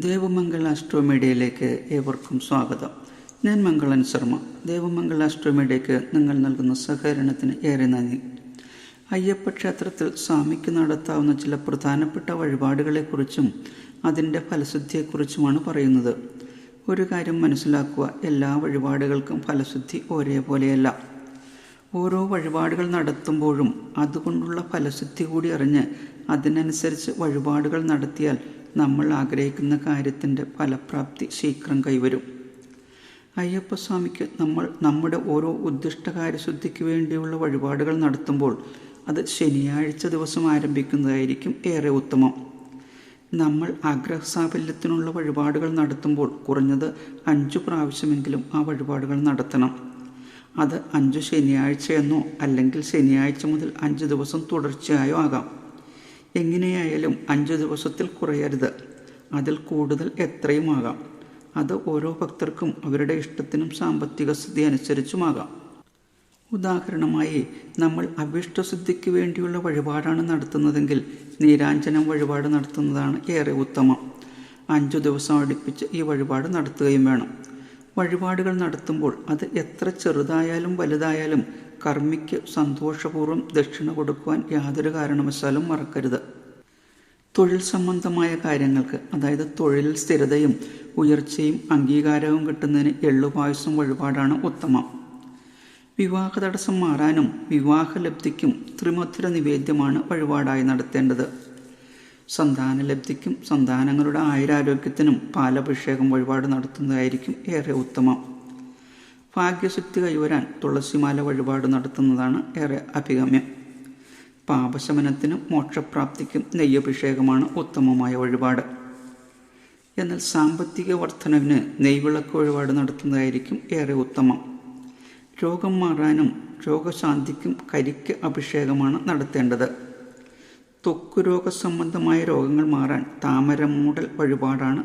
ദേവമംഗൾ astro മീഡിയയിലേക്ക് ഏവർക്കും സ്വാഗതം. ഞാൻ മംഗളൻ ശർമ്മ. ദേവമംഗൾ ആസ്ട്രോ മീഡിയയ്ക്ക് നിങ്ങൾ നൽകുന്ന സഹകരണത്തിന് ഏറെ നന്ദി. അയ്യപ്പ ക്ഷേത്രത്തിൽ സ്വാമിക്ക് നടത്താവുന്ന ചില പ്രധാനപ്പെട്ട വഴിപാടുകളെക്കുറിച്ചും അതിൻ്റെ ഫലശുദ്ധിയെക്കുറിച്ചുമാണ് പറയുന്നത്. ഒരു കാര്യം മനസ്സിലാക്കുക, എല്ലാ വഴിപാടുകൾക്കും ഫലശുദ്ധി ഒരേപോലെയല്ല. ഓരോ വഴിപാടുകൾ നടത്തുമ്പോഴും അതുകൊണ്ടുള്ള ഫലശുദ്ധി കൂടി അറിഞ്ഞ് അതിനനുസരിച്ച് വഴിപാടുകൾ നടത്തിയാൽ നമ്മൾ ആഗ്രഹിക്കുന്ന കാര്യത്തിൻ്റെ ഫലപ്രാപ്തി ശീഘ്രം കൈവരും. അയ്യപ്പസ്വാമിക്ക് നമ്മൾ നമ്മുടെ ഓരോ ഉദ്ദിഷ്ടകാര്യശുദ്ധിക്ക് വേണ്ടിയുള്ള വഴിപാടുകൾ നടത്തുമ്പോൾ അത് ശനിയാഴ്ച ദിവസം ആരംഭിക്കുന്നതായിരിക്കും ഏറെ ഉത്തമം. നമ്മൾ ആഗ്രഹസാഫല്യത്തിനുള്ള വഴിപാടുകൾ നടത്തുമ്പോൾ കുറഞ്ഞത് 5 പ്രാവശ്യമെങ്കിലും ആ വഴിപാടുകൾ നടത്തണം. അത് 5 ശനിയാഴ്ചയെന്നോ അല്ലെങ്കിൽ ശനിയാഴ്ച മുതൽ 5 ദിവസം തുടർച്ചയായോ ആകാം. എങ്ങനെയായാലും 5 ദിവസത്തിൽ കുറയരുത്. അതിൽ കൂടുതൽ എത്രയും ആകാം. അത് ഓരോ ഭക്തർക്കും അവരുടെ ഇഷ്ടത്തിനും സാമ്പത്തിക സ്ഥിതി അനുസരിച്ചുമാകാം. ഉദാഹരണമായി, നമ്മൾ അഭീഷ്ടസിദ്ധിക്ക് വേണ്ടിയുള്ള വഴിപാടാണ് നടത്തുന്നതെങ്കിൽ നീരാഞ്ജനം വഴിപാട് നടത്തുന്നതാണ് ഏറെ ഉത്തമം. 5 ദിവസം അടുപ്പിച്ച് ഈ വഴിപാട് നടത്തുകയും വേണം. വഴിപാടുകൾ നടത്തുമ്പോൾ അത് എത്ര ചെറുതായാലും വലുതായാലും കർമ്മിക്ക് സന്തോഷപൂർവ്വം ദക്ഷിണ കൊടുക്കുവാൻ യാതൊരു കാരണവശാലും മറക്കരുത്. തൊഴിൽ സംബന്ധമായ കാര്യങ്ങൾക്ക്, അതായത് തൊഴിലിൽ സ്ഥിരതയും ഉയർച്ചയും അംഗീകാരവും കിട്ടുന്നതിന് എള്ളുപായസം വഴിപാടാണ് ഉത്തമം. വിവാഹ തടസ്സം മാറാനും വിവാഹലബ്ധിക്കും ത്രിമധുര നിവേദ്യമാണ് വഴിപാടായി നടത്തേണ്ടത്. സന്താനലബ്ധിക്കും സന്താനങ്ങളുടെ ആയുരാരോഗ്യത്തിനും പാലഭിഷേകം വഴിപാട് നടത്തുന്നതായിരിക്കും ഏറെ ഉത്തമം. ഭാഗ്യശുദ്ധി കൈവരാൻ തുളസിമാല വഴിപാട് നടത്തുന്നതാണ് ഏറെ അഭികാമ്യം. പാപശമനത്തിനും മോക്ഷപ്രാപ്തിക്കും നെയ്യഭിഷേകമാണ് ഉത്തമമായ വഴിപാട്. എന്നാൽ സാമ്പത്തിക വർധനവിന് നെയ്വിളക്ക് വഴിപാട് നടത്തുന്നതായിരിക്കും ഏറെ ഉത്തമം. രോഗം മാറാനും രോഗശാന്തിക്കും കരിക്ക് അഭിഷേകമാണ് നടത്തേണ്ടത്. ത്വക്ക് രോഗ സംബന്ധമായ രോഗങ്ങൾ മാറാൻ താമരമൂടൽ വഴിപാടാണ്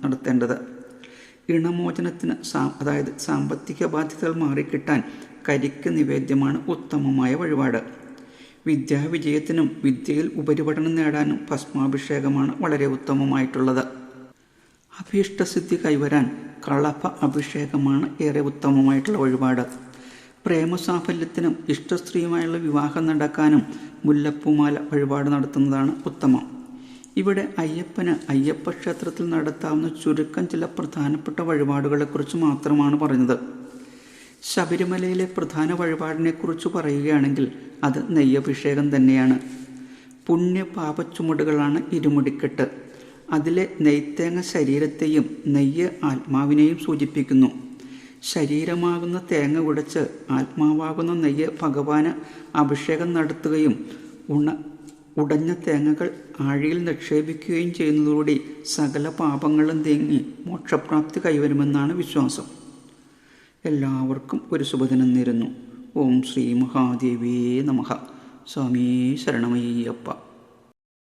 നടത്തേണ്ടത്. ഇണമോചനത്തിന് അതായത് സാമ്പത്തിക ബാധ്യതകൾ മാറിക്കിട്ടാൻ കരിക്ക് നിവേദ്യമാണ് ഉത്തമമായ വഴിപാട്. വിദ്യാവിജയത്തിനും വിദ്യയിൽ ഉപരിപഠനം നേടാനും ഭസ്മാഭിഷേകമാണ് വളരെ ഉത്തമമായിട്ടുള്ളത്. അഭീഷ്ടസിദ്ധി കൈവരാൻ കളഭ അഭിഷേകമാണ് ഏറെ ഉത്തമമായിട്ടുള്ള വഴിപാട്. പ്രേമസാഫല്യത്തിനും ഇഷ്ടസ്ത്രീയുമായുള്ള വിവാഹം നടക്കാനും മുല്ലപ്പൂമാല വഴിപാട് നടത്തുന്നതാണ് ഉത്തമം. ഇവിടെ അയ്യപ്പന് അയ്യപ്പ ക്ഷേത്രത്തിൽ നടത്താവുന്ന ചുരുക്കം ചില പ്രധാനപ്പെട്ട വഴിപാടുകളെക്കുറിച്ച് മാത്രമാണ് പറഞ്ഞത്. ശബരിമലയിലെ പ്രധാന വഴിപാടിനെക്കുറിച്ച് പറയുകയാണെങ്കിൽ അത് നെയ്യഭിഷേകം തന്നെയാണ്. പുണ്യപാപച്ചുമടുകളാണ് ഇരുമുടിക്കെട്ട്. അതിലെ നെയ്ത്തേങ്ങ ശരീരത്തെയും നെയ്യ് ആത്മാവിനെയും സൂചിപ്പിക്കുന്നു. ശരീരമാകുന്ന തേങ്ങ ഉടച്ച് ആത്മാവാകുന്ന നെയ്യ് ഭഗവാന് അഭിഷേകം നടത്തുകയും ഉടഞ്ഞ തേങ്ങകൾ ആഴിയിൽ നിക്ഷേപിക്കുകയും ചെയ്യുന്നതോടുകൂടി സകല പാപങ്ങളും നീങ്ങി മോക്ഷപ്രാപ്തി കൈവരുമെന്നാണ് വിശ്വാസം. എല്ലാവർക്കും ഒരു ശുഭദിനം നേരുന്നു. ഓം ശ്രീ മഹാദേവിയേ നമഃ. സ്വാമി ശരണമയ്യപ്പ.